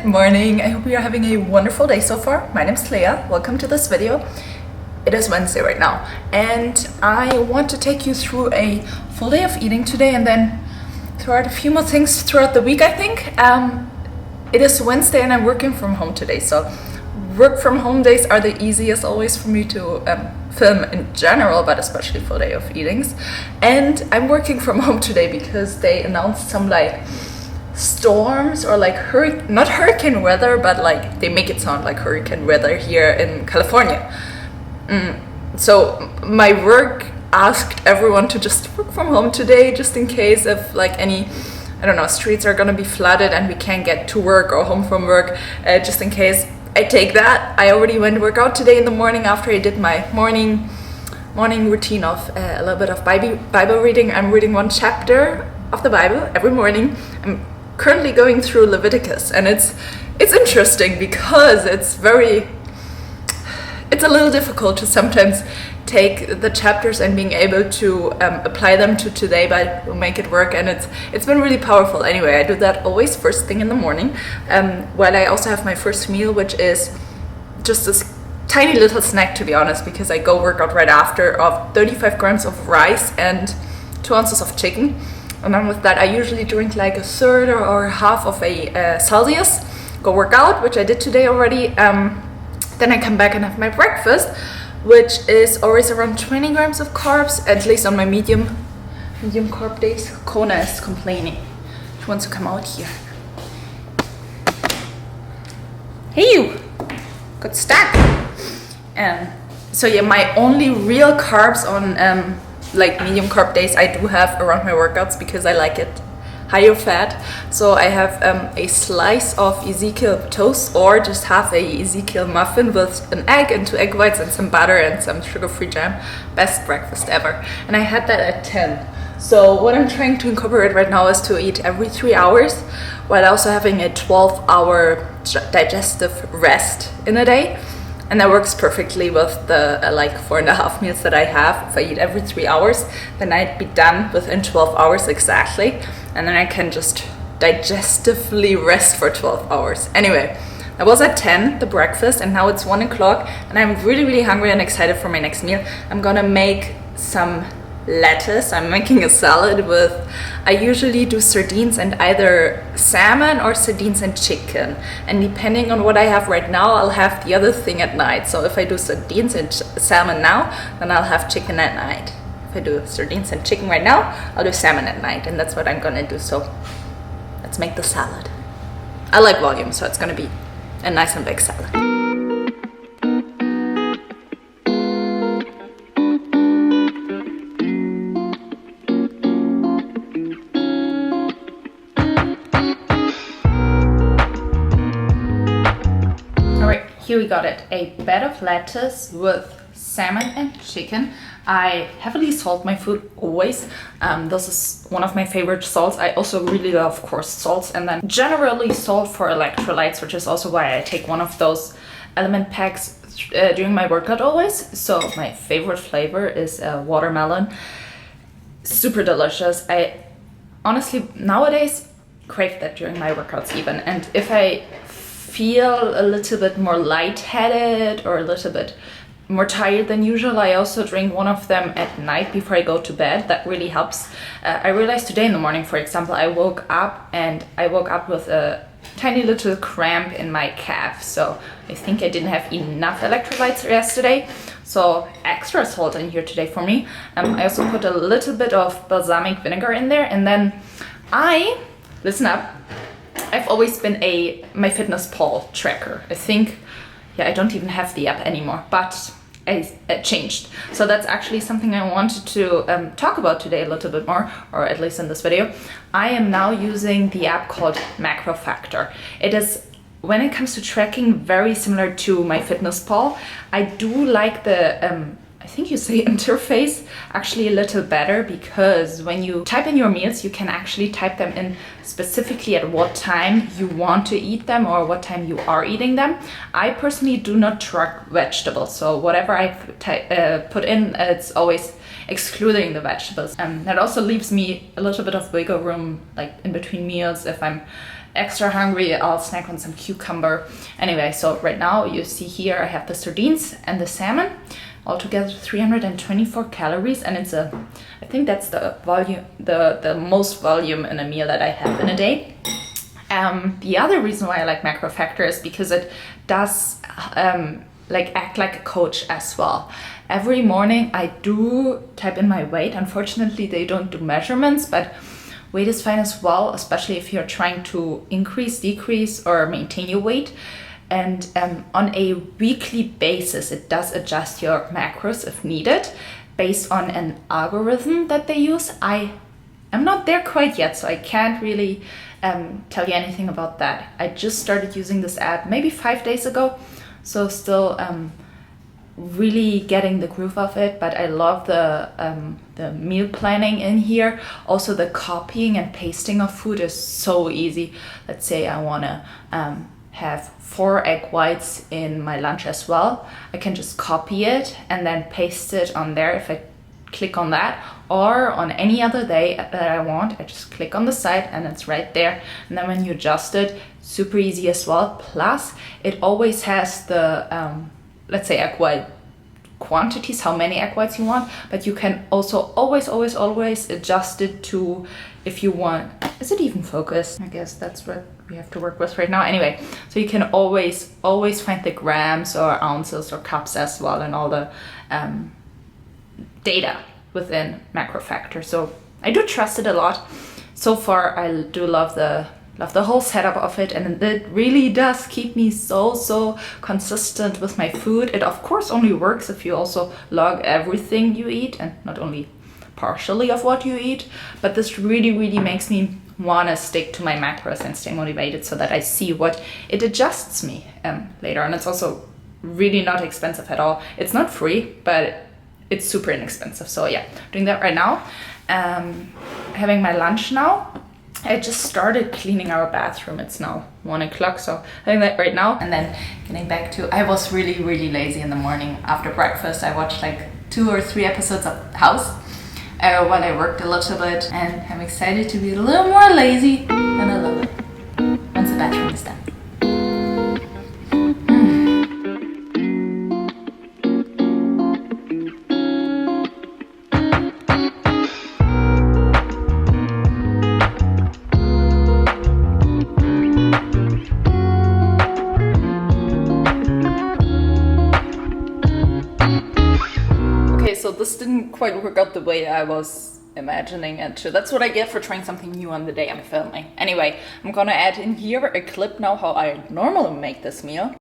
Good morning. I hope you're having a wonderful day so far. My name's Leah. Welcome to this video. It is Wednesday right now and I want to take you through a full day of eating today and then throw out a few more things throughout the week, I think. It is Wednesday and I'm working from home today, so work from home days are the easiest always for me to film in general, but especially for day of eatings. And I'm working from home today because they announced some like storms or like not hurricane weather, but like they make it sound like hurricane weather here in California. So my work asked everyone to just work from home today, just in case if like any, I don't know, streets are gonna be flooded and we can't get to work or home from work, just in case. I take that. I already went to work out today in the morning after I did my morning routine of a little bit of Bible reading. I'm reading one chapter of the Bible every morning. I'm currently going through Leviticus and it's interesting because it's a little difficult to sometimes take the chapters and being able to apply them to today, but we'll make it work, and it's been really powerful. Anyway, I do that always first thing in the morning, while I also have my first meal, which is just this tiny little snack, to be honest, because I go work out right after, of 35 grams of rice and 2 ounces of chicken. And then with that I usually drink like a third or half of a Celsius, go work out, which I did today already. Then I come back and have my breakfast, which is always around 20 grams of carbs, at least on my medium carb days. Kona is complaining. She wants to come out here. Hey you! Good stack! So yeah, my only real carbs on like medium carb days I do have around my workouts because I like it higher fat. So I have a slice of Ezekiel toast or just half a Ezekiel muffin with an egg and 2 egg whites and some butter and some sugar-free jam. Best breakfast ever. And I had that at 10. So what I'm trying to incorporate right now is to eat every 3 hours while also having a 12-hour digestive rest in a day. And that works perfectly with the like 4.5 meals that I have. If I eat every 3 hours, then I'd be done within 12 hours exactly. And then I can just digestively rest for 12 hours. Anyway, I was at 10, the breakfast, and now it's 1 o'clock. And I'm really hungry and excited for my next meal. I'm gonna make some lettuce. I'm making a salad with, I usually do sardines and either salmon or sardines and chicken, and depending on what I have right now I'll have the other thing at night. So if I do sardines and salmon now, then I'll have chicken at night. If I do sardines and chicken right now, I'll do salmon at night, and that's what I'm gonna do. So let's make the salad. I like volume, so it's gonna be a nice and big salad. Here we got it, a bed of lettuce with salmon and chicken. I heavily salt my food always. This is one of my favorite salts. I also really love coarse salts, and then generally salt for electrolytes, which is also why I take one of those element packs during my workout always. So my favorite flavor is watermelon. Super delicious. I honestly nowadays crave that during my workouts even, and if I feel a little bit more lightheaded or a little bit more tired than usual, I also drink one of them at night before I go to bed. That really helps. I realized today in the morning, for example, I woke up with a tiny little cramp in my calf. So I think I didn't have enough electrolytes yesterday. So extra salt in here today for me. I also put a little bit of balsamic vinegar in there, and then listen up, I've always been a MyFitnessPal tracker. I think, yeah, I don't even have the app anymore, but I changed. So that's actually something I wanted to talk about today a little bit more, or at least in this video. I am now using the app called MacroFactor. It is, when it comes to tracking, very similar to MyFitnessPal. I do like the I think you say interface actually a little better, because when you type in your meals, you can actually type them in specifically at what time you want to eat them or what time you are eating them. I personally do not track vegetables, so whatever I put in, it's always excluding the vegetables. That also leaves me a little bit of wiggle room, like in between meals, if I'm extra hungry, I'll snack on some cucumber. Anyway, so right now you see here I have the sardines and the salmon, altogether 324 calories, and it's I think that's the volume, the most volume in a meal that I have in a day. The other reason why I like MacroFactor is because it does like act like a coach as well. Every morning I do type in my weight. Unfortunately, they don't do measurements, but weight is fine as well, especially if you're trying to increase, decrease, or maintain your weight. And on a weekly basis, it does adjust your macros if needed, based on an algorithm that they use. I am not there quite yet, so I can't really tell you anything about that. I just started using this app maybe 5 days ago, so still really getting the groove of it, but I love the meal planning in here. Also, the copying and pasting of food is so easy. Let's say I want to have 4 egg whites in my lunch as well. I can just copy it and then paste it on there if I click on that, or on any other day that I want, I just click on the side and it's right there. And then when you adjust it, super easy as well. Plus, it always has the let's say egg white quantities, how many egg whites you want, but you can also always adjust it to, if you want, is it even focused? I guess that's what we have to work with right now. Anyway, so you can always find the grams or ounces or cups as well, and all the data within MacroFactor. So I do trust it a lot. So far, I do love the whole setup of it, and it really does keep me so consistent with my food. It of course only works if you also log everything you eat and not only partially of what you eat, but this really makes me want to stick to my macros and stay motivated, so that I see what it adjusts me later on. It's also really not expensive at all. It's not free, but it's super inexpensive. So yeah, doing that right now. Having my lunch now. I just started cleaning our bathroom. It's now 1 o'clock, so having that right now. And then getting back to, I was really lazy in the morning. After breakfast, I watched like 2 or 3 episodes of House while I worked a little bit, and I'm excited to be a little more lazy, and I love it once the bathroom is done. So this didn't quite work out the way I was imagining it to. That's what I get for trying something new on the day I'm filming. Anyway, I'm gonna add in here a clip now how I normally make this meal.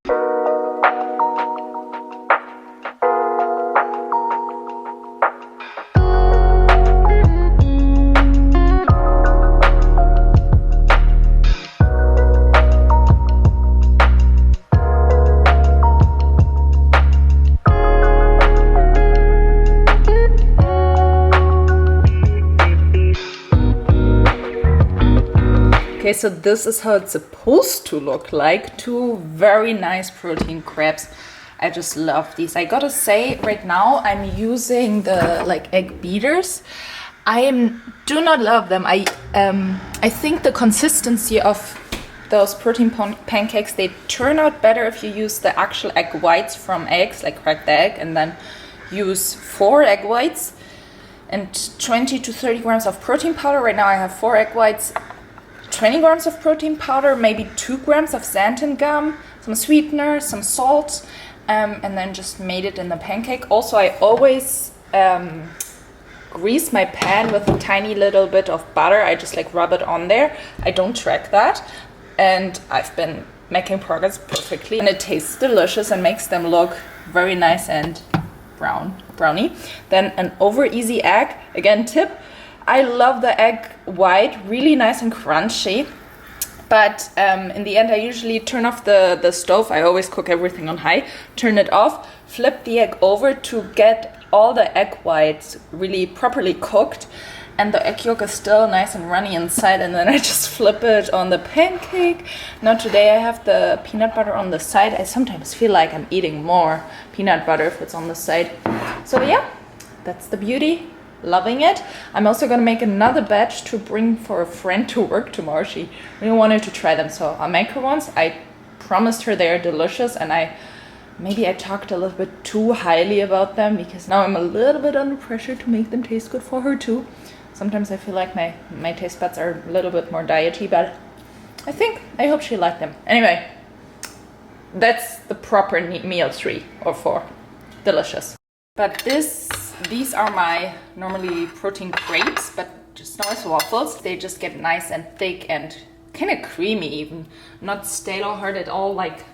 Okay, so this is how it's supposed to look like. 2 very nice protein crabs. I just love these. I gotta say, right now I'm using the like egg beaters. I do not love them. I think the consistency of those protein pancakes, they turn out better if you use the actual egg whites from eggs, like crack the egg and then use 4 egg whites and 20 to 30 grams of protein powder. Right now I have 4 egg whites, 20 grams of protein powder, maybe 2 grams of xanthan gum, some sweetener, some salt, and then just made it in the pancake. Also, I always grease my pan with a tiny little bit of butter. I just like rub it on there. I don't track that. And I've been making progress perfectly. And it tastes delicious and makes them look very nice and browny. Then an over easy egg, again tip. I love the egg white, really nice and crunchy. But in the end, I usually turn off the stove. I always cook everything on high. Turn it off, flip the egg over to get all the egg whites really properly cooked. And the egg yolk is still nice and runny inside. And then I just flip it on the pancake. Now today I have the peanut butter on the side. I sometimes feel like I'm eating more peanut butter if it's on the side. So yeah, that's the beauty loving it. I'm also gonna make another batch to bring for a friend to work tomorrow. She really wanted to try them. So our macro ones, I promised her they are delicious, and maybe I talked a little bit too highly about them because now I'm a little bit under pressure to make them taste good for her too. Sometimes I feel like my taste buds are a little bit more diety, but I hope she liked them. Anyway, that's the proper meal 3 or 4. Delicious. But these are my normally protein crepes, but just now as waffles. They just get nice and thick and kind of creamy even. Not stale or hard at all like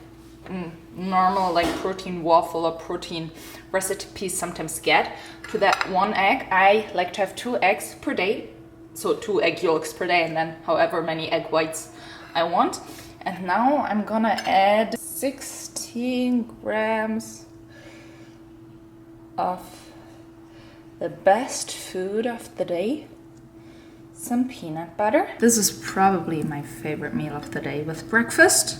normal like protein waffle or protein recipes sometimes get. To that 1 egg, I like to have 2 eggs per day. So 2 egg yolks per day and then however many egg whites I want. And now I'm gonna add 16 grams of the best food of the day, some peanut butter. This is probably my favorite meal of the day with breakfast.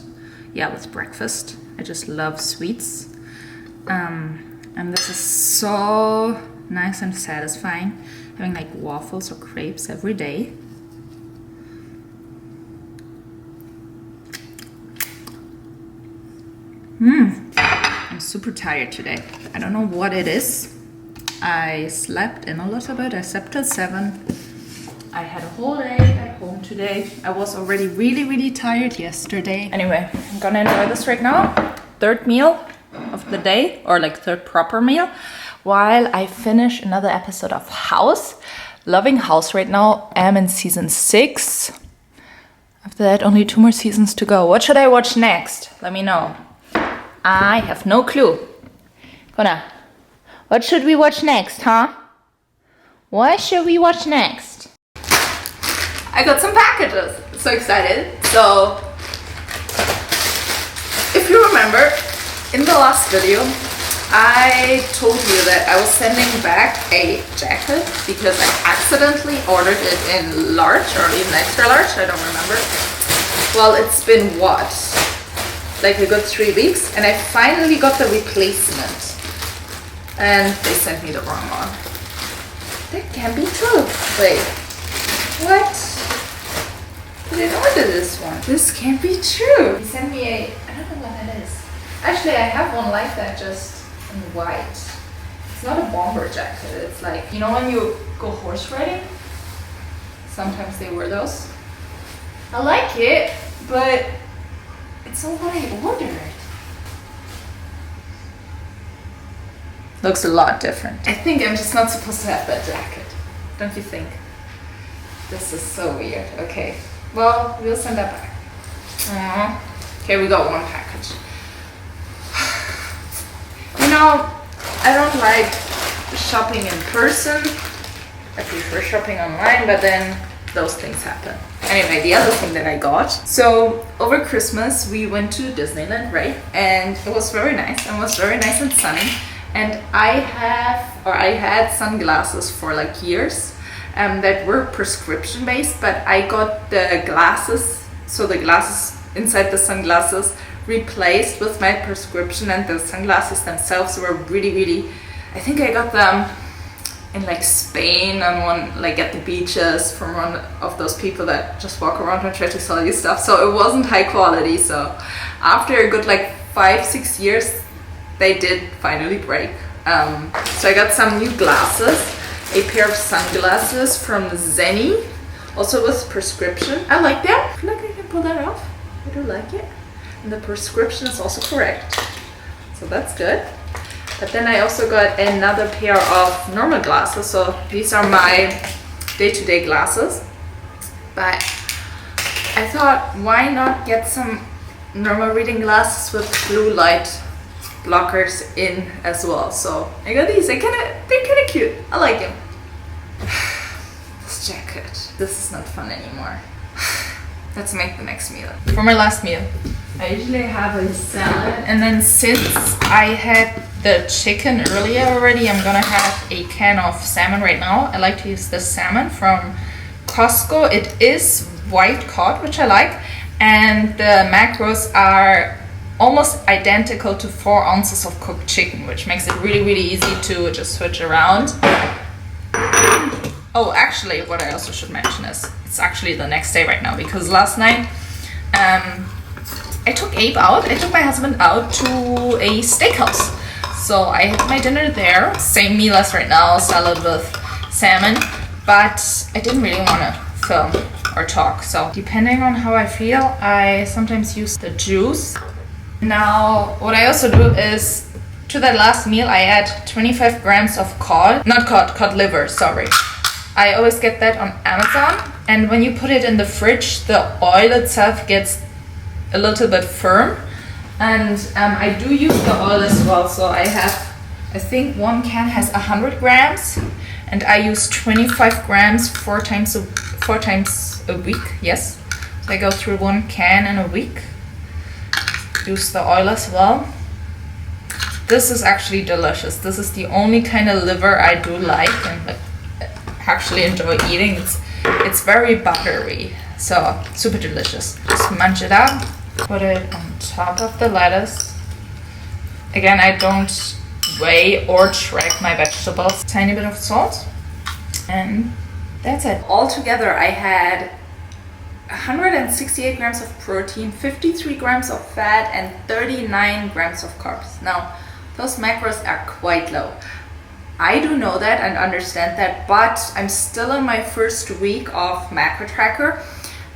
Yeah, with breakfast. I just love sweets. And this is so nice and satisfying, having like waffles or crepes every day. I'm super tired today. I don't know what it is. I slept in a little bit. I slept till 7. I had a whole day at home today. I was already really tired yesterday. Anyway, I'm gonna enjoy this right now. 3rd meal of the day, or like 3rd proper meal, while I finish another episode of House. Loving House right now. I'm in season 6. After that, only 2 more seasons to go. What should I watch next? Let me know. I have no clue. Connor, what should we watch next, huh? What should we watch next? I got some packages. So excited. So, if you remember, in the last video, I told you that I was sending back a jacket because I accidentally ordered it in large or even extra large. I don't remember. Well, it's been what? Like a good 3 weeks, and I finally got the replacement, and they sent me the wrong one. That can't be true. Wait, what? I didn't order this one. This can't be true. He sent me I don't know what that is. Actually, I have one like that, just in white. It's not a bomber jacket. It's like, you know when you go horse riding? Sometimes they wear those. I like it, but it's not what I ordered. Looks a lot different. I think I'm just not supposed to have that jacket. Don't you think? This is so weird. Okay. Well, we'll send that back. Okay, we got 1 package. You know, I don't like shopping in person. I prefer shopping online, but then those things happen. Anyway, the other thing that I got. So over Christmas we went to Disneyland, right? And it was very nice and was very nice and sunny. And I had sunglasses for like years that were prescription based, but I got the glasses, so the glasses inside the sunglasses replaced with my prescription, and the sunglasses themselves were really, I think I got them in like Spain on one, like at the beaches, from one of those people that just walk around and try to sell you stuff. So it wasn't high quality. So after a good like 5-6 years, they did finally break. So I got some new glasses, a pair of sunglasses from Zenny, also with prescription. I like them. I feel like I can pull that off. I do like it. And the prescription is also correct. So that's good. But then I also got another pair of normal glasses. So these are my day-to-day glasses. But I thought, why not get some normal reading glasses with blue light blockers in as well. So I got these. They're kind of cute. I like them. This jacket. This is not fun anymore. Let's make the next meal. For my last meal, I usually have a salad, and then since I had the chicken earlier already, I'm gonna have a can of salmon right now. I like to use this salmon from Costco. It is white cod, which I like, and the macros are almost identical to 4 ounces of cooked chicken, which makes it really easy to just switch around. Oh, actually, what I also should mention is it's actually the next day right now, because last night I took Abe out. I took my husband out to a steakhouse. So I had my dinner there. Same meal as right now, salad with salmon. But I didn't really want to film or talk. So depending on how I feel, I sometimes use the juice. Now, what I also do is, to that last meal, I add 25 grams of cod. Not cod, cod liver, sorry. I always get that on Amazon. And when you put it in the fridge, the oil itself gets a little bit firm. And I do use the oil as well. So I have, I think one can has 100 grams. And I use 25 grams four times a week, yes. So I go through one can in a week. Use the oil as well. This is actually delicious. This is the only kind of liver I do like and actually enjoy eating. It's very buttery, so super delicious. Just munch it up, put it on top of the lettuce. Again, I don't weigh or track my vegetables. Tiny bit of salt, and that's it. Altogether, I had 168 grams of protein, 53 grams of fat, and 39 grams of carbs. Now, those macros are quite low. I do know that and understand that, but I'm still in my first week of macro tracker.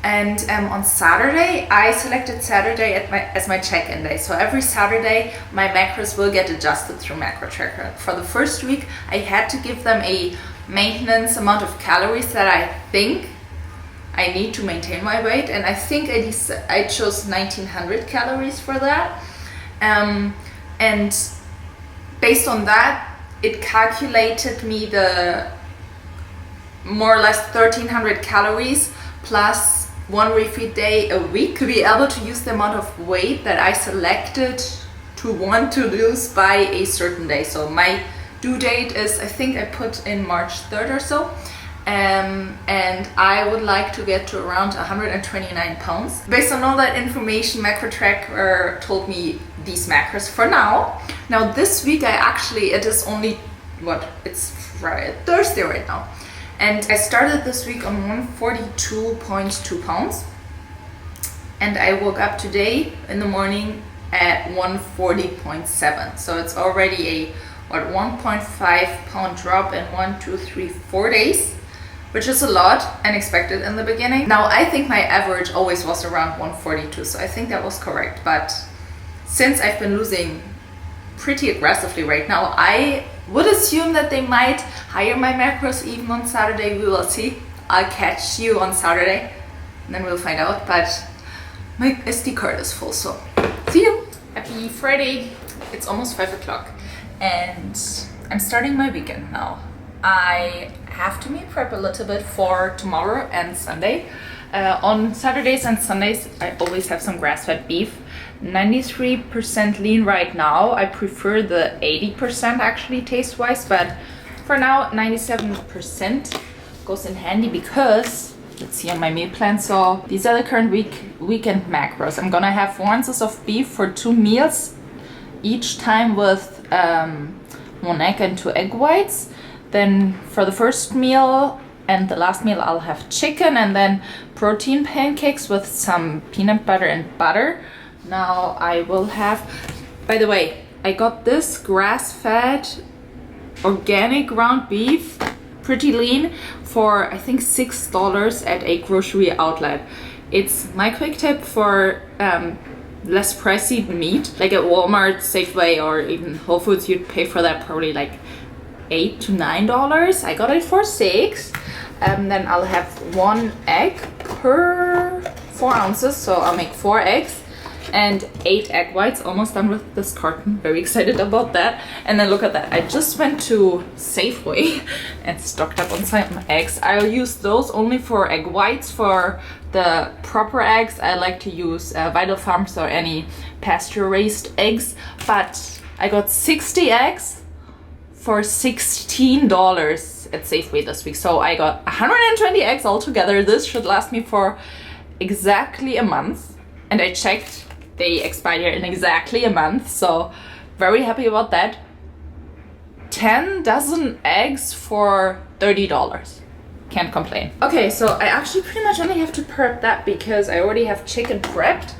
And on Saturday, I selected Saturday as my check-in day. So every Saturday, my macros will get adjusted through macro tracker. For the first week, I had to give them a maintenance amount of calories that I think I need to maintain my weight. And I think I chose 1900 calories for that. And based on that, it calculated me the more or less 1300 calories plus one refeed day a week to be able to use the amount of weight that I selected to want to lose by a certain day. So my due date is, I think I put in March 3rd or so. And I would like to get to around 129 pounds. Based on all that information, Macro Tracker told me these macros for now. Now this week it is only, it's Thursday right now. And I started this week on 142.2 pounds. And I woke up today in the morning at 140.7. So it's already a 1.5 pound drop in 4 days, which is a lot and expected in the beginning. Now I think my average always was around 142, so I think that was correct. But since I've been losing pretty aggressively right now, I would assume that they might higher my macros even on Saturday. We will see. I'll catch you on Saturday and then we'll find out. But my SD card is full, so see you. Happy Friday. It's almost 5 o'clock and I'm starting my weekend now. I have to meal prep a little bit for tomorrow and Sunday. On Saturdays and Sundays, I always have some grass-fed beef. 93% lean right now. I prefer the 80% actually taste-wise, but for now 97% goes in handy because, let's see on my meal plan, so these are the current weekend macros. I'm gonna have 4 ounces of beef for 2 meals, each time with 1 egg and 2 egg whites. Then for the first meal and the last meal I'll have chicken and then protein pancakes with some peanut butter and butter. Now I will have, by the way, I got this grass-fed organic ground beef, pretty lean, for I think $6 at a grocery outlet. It's my quick tip for less pricey meat. Like at Walmart, Safeway, or even Whole Foods, you'd pay for that probably like $8 to $9. I got it for $6. Then I'll have 1 egg per 4 ounces, so I'll make 4 eggs and 8 egg whites. Almost done with this carton. Very excited about that. And then look at that. I just went to Safeway and stocked up on some eggs. I'll use those only for egg whites. For the proper eggs, I like to use Vital Farms or any pasture-raised eggs. But I got 60 eggs for $16 at Safeway this week. So I got 120 eggs altogether. This should last me for exactly a month. And I checked, they expire in exactly a month. So very happy about that. 10 dozen eggs for $30. Can't complain. Okay, so I actually pretty much only have to prep that because I already have chicken prepped.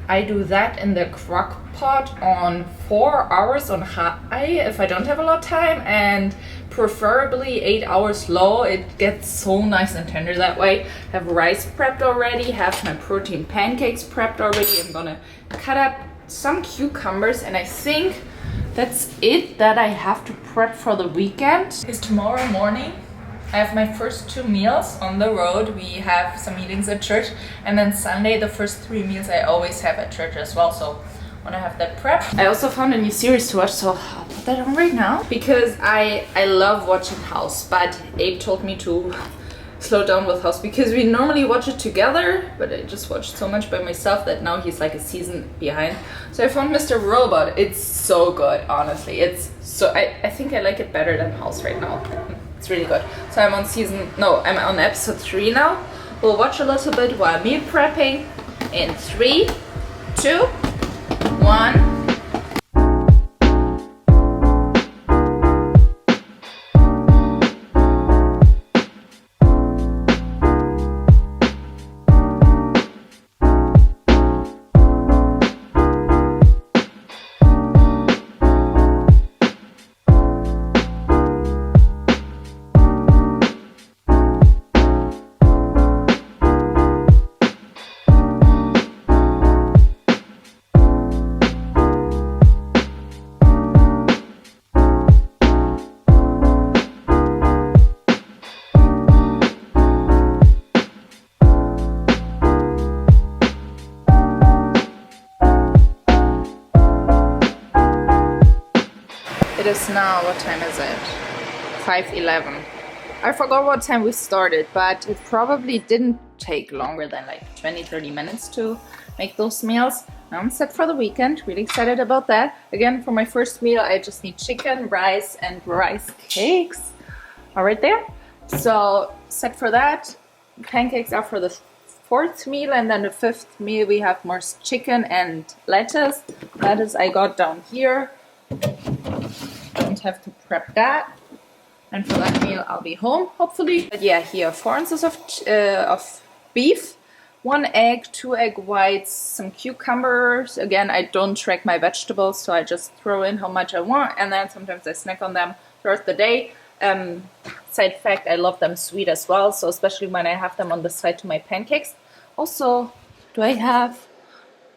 I do that in the crock pot on 4 hours on high if I don't have a lot of time, and preferably 8 hours low. It gets so nice and tender that way. Have rice prepped already, have my protein pancakes prepped already. I'm gonna cut up some cucumbers, and I think that's it that I have to prep for the weekend. Is tomorrow morning I have my first 2 meals on the road. We have some meetings at church, and then Sunday the first 3 meals I always have at church as well, so I want to have that prepped. I also found a new series to watch, so I'll put that on right now because I love watching House, but Abe told me to slow down with House because we normally watch it together, but I just watched so much by myself that now he's like a season behind. So I found Mr. Robot. It's so good, honestly. It's so I think I like it better than House right now. It's really good. So I'm on episode 3 now. We'll watch a little bit while meal prepping in 3, 2, 1. It is now, what time is it? 5:11. I forgot what time we started, but it probably didn't take longer than like 20-30 minutes to make those meals. Now I'm set for the weekend, really excited about that. Again, for my first meal, I just need chicken, rice, and rice cakes. All right there. So set for that. Pancakes are for the 4th meal, and then the 5th meal we have more chicken and lettuce. Lettuce I got down here. Don't have to prep that, and for that meal I'll be home hopefully. But yeah, here 4 ounces of beef, 1 egg, 2 egg whites, some cucumbers. Again, I don't track my vegetables, so I just throw in how much I want, and then sometimes I snack on them throughout the day. Side fact, I love them sweet as well, so especially when I have them on the side to my pancakes. Also, do I have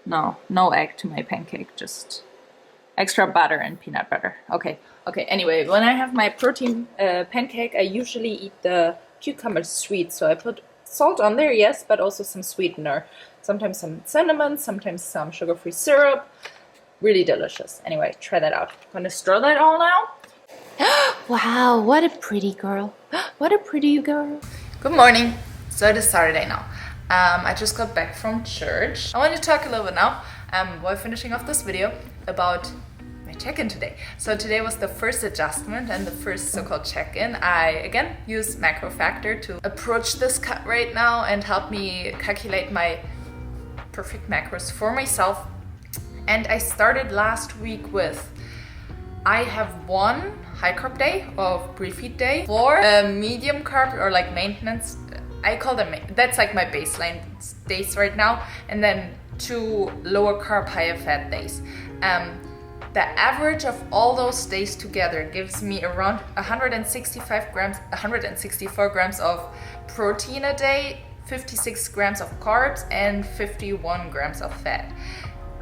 no egg to my pancake, just extra butter and peanut butter. Okay. Anyway, when I have my protein pancake, I usually eat the cucumber sweet. So I put salt on there, yes, but also some sweetener. Sometimes some cinnamon, sometimes some sugar-free syrup. Really delicious. Anyway, try that out. I'm gonna stir that all now. Wow, what a pretty girl. What a pretty girl. Good morning. So it is Saturday now. I just got back from church. I want to talk a little bit now, while finishing off this video, about my check-in today. So today was the first adjustment and the first so-called check-in. I again use Macro Factor to approach this cut right now and help me calculate my perfect macros for myself. And I started last week with, I have 1 high carb day of pre-feed day, 4 medium carb or like maintenance, I call them, that's like my baseline days right now, and then 2 lower carb, higher fat days. The average of all those days together gives me around 164 grams of protein a day, 56 grams of carbs, and 51 grams of fat.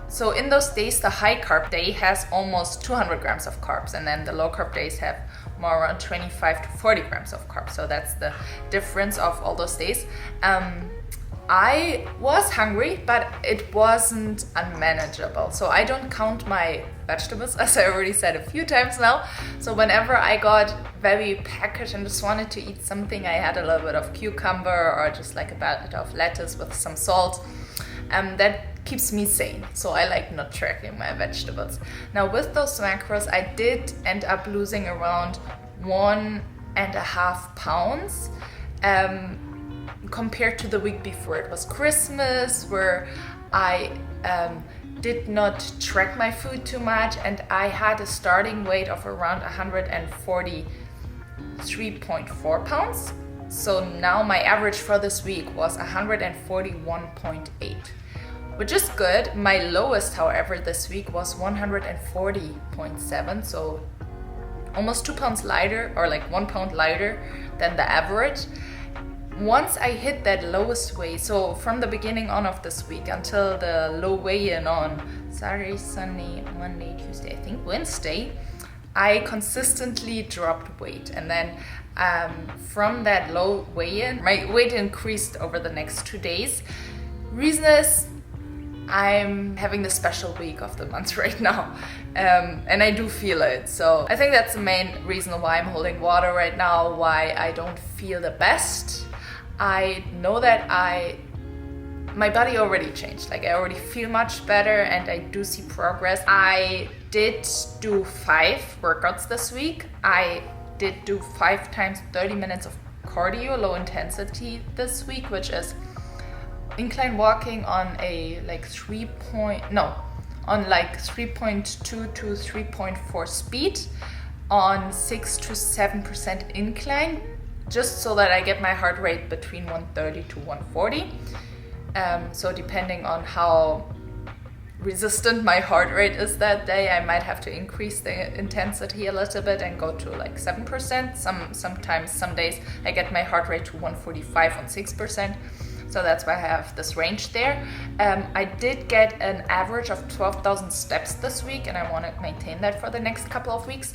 So in those days, the high carb day has almost 200 grams of carbs, and then the low carb days have more around 25 to 40 grams of carbs. So that's the difference of all those days. I was hungry, but it wasn't unmanageable. So I don't count my vegetables, as I already said a few times now. So whenever I got very peckish and just wanted to eat something, I had a little bit of cucumber or just like a bit of lettuce with some salt. That keeps me sane. So I like not tracking my vegetables. Now with those macros, I did end up losing around 1.5 pounds. Compared to the week before. It was Christmas, where I did not track my food too much, and I had a starting weight of around 140 3.4 pounds. So now my average for this week was 141.8, which is good. My lowest, however, this week was 140.7, so almost 2 pounds lighter, or like 1 pound lighter than the average. Once I hit that lowest weight, so from the beginning on of this week until the low weigh-in on Saturday, Sunday, Monday, Tuesday, I think Wednesday, I consistently dropped weight. And then from that low weigh-in, my weight increased over the next 2 days. Reason is I'm having the special week of the month right now, and I do feel it. So I think that's the main reason why I'm holding water right now, why I don't feel the best. I know that my body already changed. Like, I already feel much better and I do see progress. I did do 5 workouts this week. I did do 5 times 30 minutes of cardio, low intensity this week, which is incline walking on a like 3.2 to 3.4 speed on 6 to 7% incline, just so that I get my heart rate between 130 to 140. So depending on how resistant my heart rate is that day, I might have to increase the intensity a little bit and go to like 7%. Sometimes, some days I get my heart rate to 145 on 6%. So that's why I have this range there. I did get an average of 12,000 steps this week, and I want to maintain that for the next couple of weeks.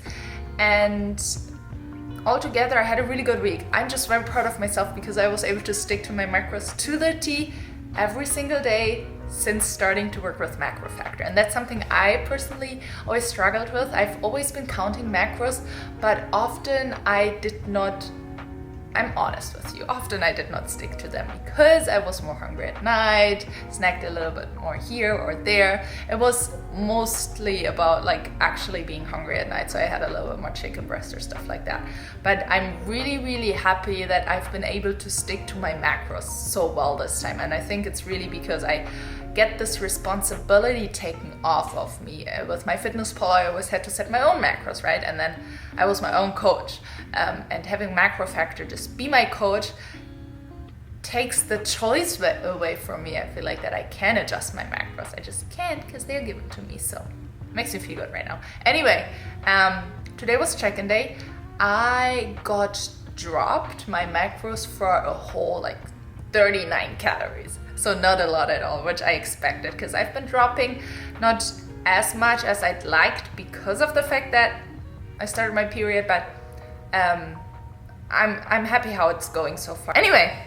And altogether, I had a really good week. I'm just very proud of myself because I was able to stick to my macros to the T every single day since starting to work with Macro Factor. And that's something I personally always struggled with. I've always been counting macros, but often I did not, I'm honest with you, often I did not stick to them because I was more hungry at night, snacked a little bit more here or there. It was mostly about like actually being hungry at night, so I had a little bit more chicken breast or stuff like that. But I'm really, really happy that I've been able to stick to my macros so well this time. And I think it's really because I get this responsibility taken off of me. With my fitness pal, I always had to set my own macros, right? And then I was my own coach. And having Macro Factor just be my coach takes the choice away from me. I feel like that I can adjust my macros. I just can't because they're given to me. So it makes me feel good right now. Anyway, today was check-in day. I got dropped my macros for a whole like 39 calories. So not a lot at all, which I expected because I've been dropping not as much as I'd liked because of the fact that I started my period, but I'm happy how it's going so far. Anyway,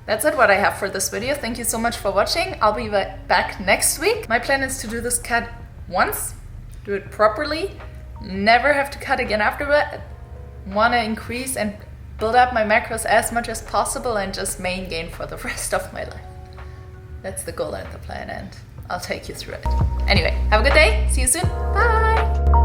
that's it what I have for this video. Thank you so much for watching. I'll be back next week. My plan is to do this cut once, do it properly, never have to cut again afterward. Want to increase and build up my macros as much as possible and just main gain for the rest of my life. That's the goal and the plan, and I'll take you through it. Anyway, have a good day. See you soon. Bye.